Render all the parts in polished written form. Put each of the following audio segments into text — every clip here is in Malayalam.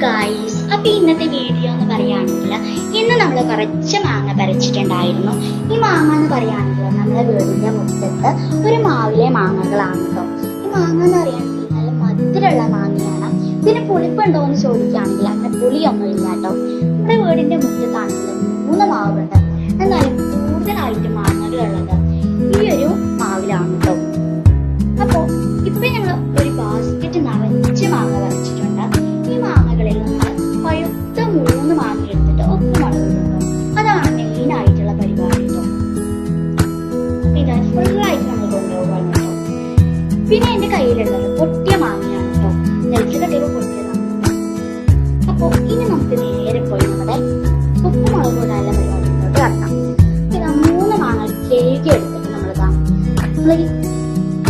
ഗൈസ്, അപ്പൊ ഇന്നത്തെ വീഡിയോ എന്ന് പറയുകയാണെങ്കിൽ ഇന്ന് നമ്മൾ കുറച്ച് മാങ്ങ പറിച്ചിട്ടുണ്ടായിരുന്നു. ഈ മാങ്ങ എന്ന് പറയുകയാണെങ്കിൽ നമ്മുടെ വീടിന്റെ മുറ്റത്ത് ഒരു മാവിലെ മാങ്ങകളാണ് കേട്ടോ. ഈ മാങ്ങ എന്ന് പറയുകയാണെങ്കിൽ നല്ല മധുരമുള്ള മാങ്ങയാണ്. ഇതിന് പുളിപ്പുണ്ടോ എന്ന് ചോദിക്കുകയാണെങ്കിൽ അങ്ങനെ പുളിയൊന്നും ഇല്ല കേട്ടോ. നമ്മുടെ വീടിന്റെ മുറ്റത്താണെങ്കിൽ 3 മാവുണ്ട്. എന്നാലും കൂടുതലായിട്ട് മാങ്ങകളുള്ളത് ഈ ഒരു മാവിലാണ് കേട്ടോ. അപ്പോ ഇപ്പൊ ഞങ്ങൾ ഒരു ബാസ്ക്കറ്റ് നിറച്ച് മാങ്ങ പറിച്ചിട്ടുണ്ട്. ഈ മാങ്ങകളിൽ നമ്മൾ പഴുത്ത 3 മാങ്ങ എടുത്തിട്ട് ഉപ്പുമുളക് ഇടുന്നു. അതാണ് മെയിൻ ആയിട്ടുള്ള പരിപാടി കേട്ടോ. ഇത് ഫുള്ളായിട്ട് നമ്മൾ കൊണ്ടുപോകാൻ കേട്ടോ. പിന്നെ എന്റെ കയ്യിലുള്ളത് പൊട്ടിയ മാങ്ങയാണ് കേട്ടോ. നെൽക്ക് കട്ടിയൊക്കെ പൊട്ടിയതാണ്. അപ്പൊ ഇനി നമുക്ക് നേരെ പോയി നമ്മുടെ ഉപ്പുമുളക് ഇടാനുള്ള പരിപാടിയിലോട്ട് കടക്കാം. ഇതാ 3 മാങ്ങ കേക്ക് എടുത്തിട്ട് നമ്മൾ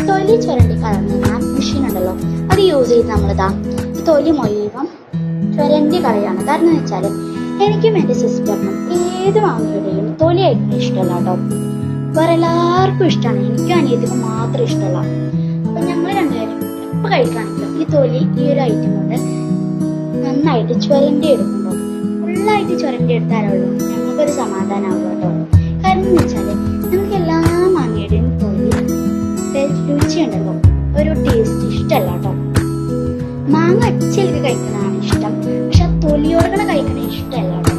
തൊലി ചുരണ്ടി കളയുന്ന മെഷീൻ ഉണ്ടല്ലോ, അത് യൂസ് ചെയ്ത് നമ്മളിതാ ഈ തൊലി മുഴുവൻ ചുരണ്ടി കളയാണ്. കാരണം എന്ന് വെച്ചാൽ എനിക്കും എന്റെ സിസ്റ്ററിനും ഏത് മാങ്ങയുടെയും തൊലി ആയിരിക്കും ഇഷ്ടമല്ല കേട്ടോ. വേറെ എല്ലാവർക്കും ഇഷ്ടമാണ്, എനിക്കും അനിയത്തിനും മാത്രം ഇഷ്ടമല്ല. അപ്പൊ ഞങ്ങൾ രണ്ടുപേരും എപ്പോൾ കഴിക്കുകയാണെങ്കിലും ഈ തൊലി ഈ ഒരു ഐറ്റം കൊണ്ട് നന്നായിട്ട് ചുരണ്ടി എടുക്കുമ്പോൾ ഫുള്ളായിട്ട് ചുരണ്ടി എടുത്താലുള്ളൂ ഞങ്ങൾക്കൊരു സമാധാനമാകും കേട്ടോ. കാരണം എന്ന് വെച്ചാല് നമുക്ക് എല്ലാ മാങ്ങയുടെയും തൊലി രുചിയുണ്ടല്ലോ, ഒരു ടേസ്റ്റ് ഇഷ്ടമല്ല കേട്ടോ. മാങ്ങ അച്ചിലേക്ക് കഴിക്കണതാണ് ഇഷ്ടം, പക്ഷെ തൊലിയോടെ കഴിക്കണ ഇഷ്ടമല്ല കേട്ടോ.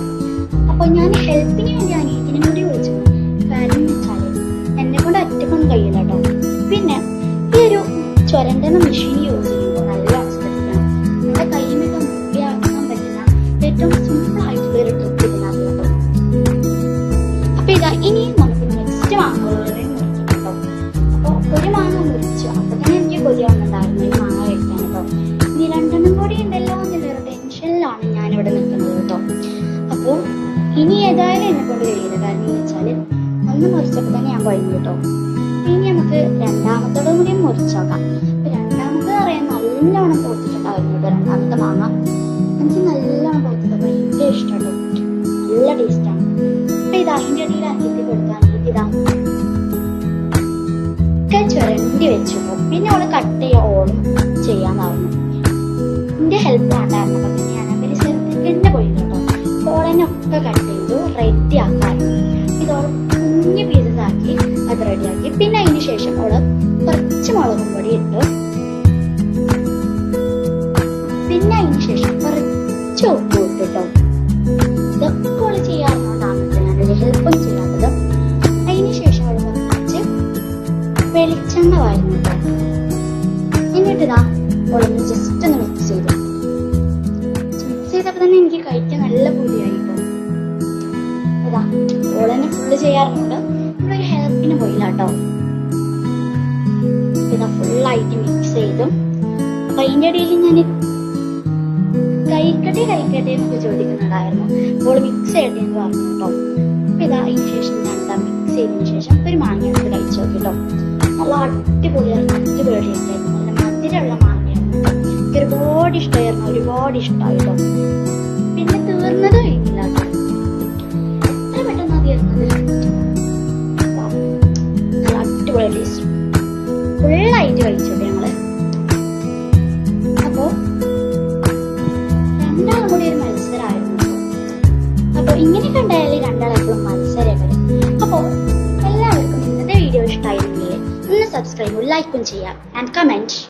അപ്പൊ ഞാൻ ഹെൽപ്പിന് വേണ്ടി അനിയത്തിനും കൂടി വിളിച്ചു. കാരണം എന്ന് വെച്ചാല് എന്നെ കൊണ്ട് ഒറ്റക്കൊന്നും കഴിയില്ല കേട്ടോ. പിന്നെ ഈ ഒരു ചുരണ്ടുന്ന മെഷീൻ യൂസ് ചെയ്യുമ്പോൾ നല്ല ശ്രദ്ധിക്കണം. നമ്മുടെ കൈമൊക്കെ മുറിയാക്കാൻ പറ്റുന്ന ഏറ്റവും സിമ്പിൾ ആയിട്ടുള്ള ഒരു ട്രിപ്പ് ഇതിനകത്ത് കേട്ടോ. അപ്പൊ ഇതാ ഇനിയും നമുക്ക് നെക്സ്റ്റ് മാങ്ങകളോടെ മുറിക്കാം കേട്ടോ. അപ്പൊ ഒരു മാങ്ങ മുറിച്ചു, അപ്പൊ തന്നെ എനിക്ക് കൊതിയാവുന്നുണ്ടായിരുന്നു ഈ മാങ്ങ കഴിക്കാൻ കേട്ടോ. ഇനി 2 കൂടി ഉണ്ടല്ലോ എന്നുള്ളൊരു ടെൻഷനിലാണ് ഞാനിവിടെ നിൽക്കുന്നത് കേട്ടോ. അപ്പോൾ ഇനി ഏതായാലും എന്നെ കൊണ്ട് കഴിയില്ല. കാരണം എന്ന് വെച്ചാല് 1 മുറിച്ചപ്പോൾ തന്നെ ഞാൻ കഴിഞ്ഞു കേട്ടോ. ഇനി നമുക്ക് 2ാമത്തോടും കൂടി മുറിച്ചോക്കാം. അപ്പൊ 2ാമത്തെ പറയാൻ നല്ലോണം പോത്തിട്ടുണ്ടായിരുന്നു കേട്ടോ. 2ാമത്തെ മാങ്ങ എനിക്ക് നല്ലോണം പോത്തിട്ട് ഭയങ്കര ഇഷ്ടം കേട്ടോ. നല്ല ടേസ്റ്റാണ്. അപ്പൊ ഇത് അതിൻ്റെ ഇടയിൽ അനിയത്തി കൊടുക്കാൻ ഇതാ ചുരണ്ടി വെച്ചു. പിന്നെ അവള് കട്ട് ചെയ്യാൻ ഓളും ചെയ്യാന്നായിരുന്നു. എന്റെ ഹെൽപ്പ് വേണ്ടായിരുന്നു. പക്ഷെ ഞാൻ അവര് സെർത്തിക്കന്നെ പോയി കേട്ടോ. ഓളനൊക്കെ കട്ട് ചെയ്തു റെഡി ആക്കാറുണ്ട്. ഇതോളം കുഞ്ഞു പീസസ് ആക്കി അത് റെഡിയാക്കി. പിന്നെ അതിന് ശേഷം ഓള് കുറച്ച് മുളകും പൊടി ഇട്ടു. പിന്നെ അതിന് ശേഷം കുറച്ച് ഉപ്പ് ഇട്ടിട്ടോ. ഇതൊക്കെ ഓള് ചെയ്യാറുണ്ടാണ് ഞാനൊരു ഹെൽപ്പും ചെയ്യാത്തത്. അതിന് ശേഷം അവള് കുറച്ച് വെളിച്ചെണ്ണ വാരുന്നു കേട്ടോ. എന്നിട്ടിതാ ഓളൊന്ന് ജസ്റ്റ് ഒന്ന് മിക്സ് ചെയ്തു. മിക്സ് ചെയ്തപ്പോ തന്നെ എനിക്ക് കഴിക്കാൻ നല്ല പൂതിയായി കേട്ടോ. ഇതാ ഓളെന്നെ ഫുള്ള് ചെയ്യാറുണ്ട്. നമ്മളൊരു ഹെൽപ്പിന് പോയില്ല കേട്ടോ. ഇതാ ഫുള്ളായിട്ട് മിക്സ് ചെയ്തു. അപ്പൊ അതിന്റെ ഇടയിൽ ഞാൻ കഴിക്കട്ടെ എന്നൊക്കെ ചോദിക്കുന്നുണ്ടായിരുന്നു. അപ്പോൾ മിക്സ് ചെയ്യട്ടെ എന്ന് പറഞ്ഞു കേട്ടോ. അപ്പൊ ഇതാ അതിന് ശേഷം ഞാൻ ഇതാ മിക്സ് ചെയ്തതിന് ശേഷം ഒരു മാങ്ങ എടുത്ത് കഴിച്ചു നോക്കി കേട്ടോ. നല്ല അടിപൊളിയായിരുന്നു, അടിപൊളിയായിരുന്നു. നല്ല മധുരമുള്ള മാങ്ങയായിരുന്നു. എനിക്ക് ഒരുപാട് ഇഷ്ടമായി കേട്ടോ. പിന്നെ തീർന്നത് കഴിഞ്ഞില്ല കേട്ടോ. എത്ര പെട്ടെന്നാ തീർന്നത്. നല്ല അടിപൊളി ടേസ്റ്റ്, ഫുള്ളായിട്ട് കഴിച്ചോട്ടെ ഞങ്ങള്. അപ്പോ 2ആളും കൂടി ഒരു മത്സരമായിരുന്നു. അപ്പൊ ഇങ്ങനെയൊക്കെ ഉണ്ടായാലും 2ആൾ എപ്പോഴും മത്സരമായിരുന്നു. അപ്പോ എല്ലാവർക്കും ഇന്നത്തെ വീഡിയോ ഇഷ്ടമായിരുന്നെങ്കിൽ ഒന്ന് സബ്സ്ക്രൈബും ലൈക്കും ചെയ്യാം ആൻഡ് കമന്റ്.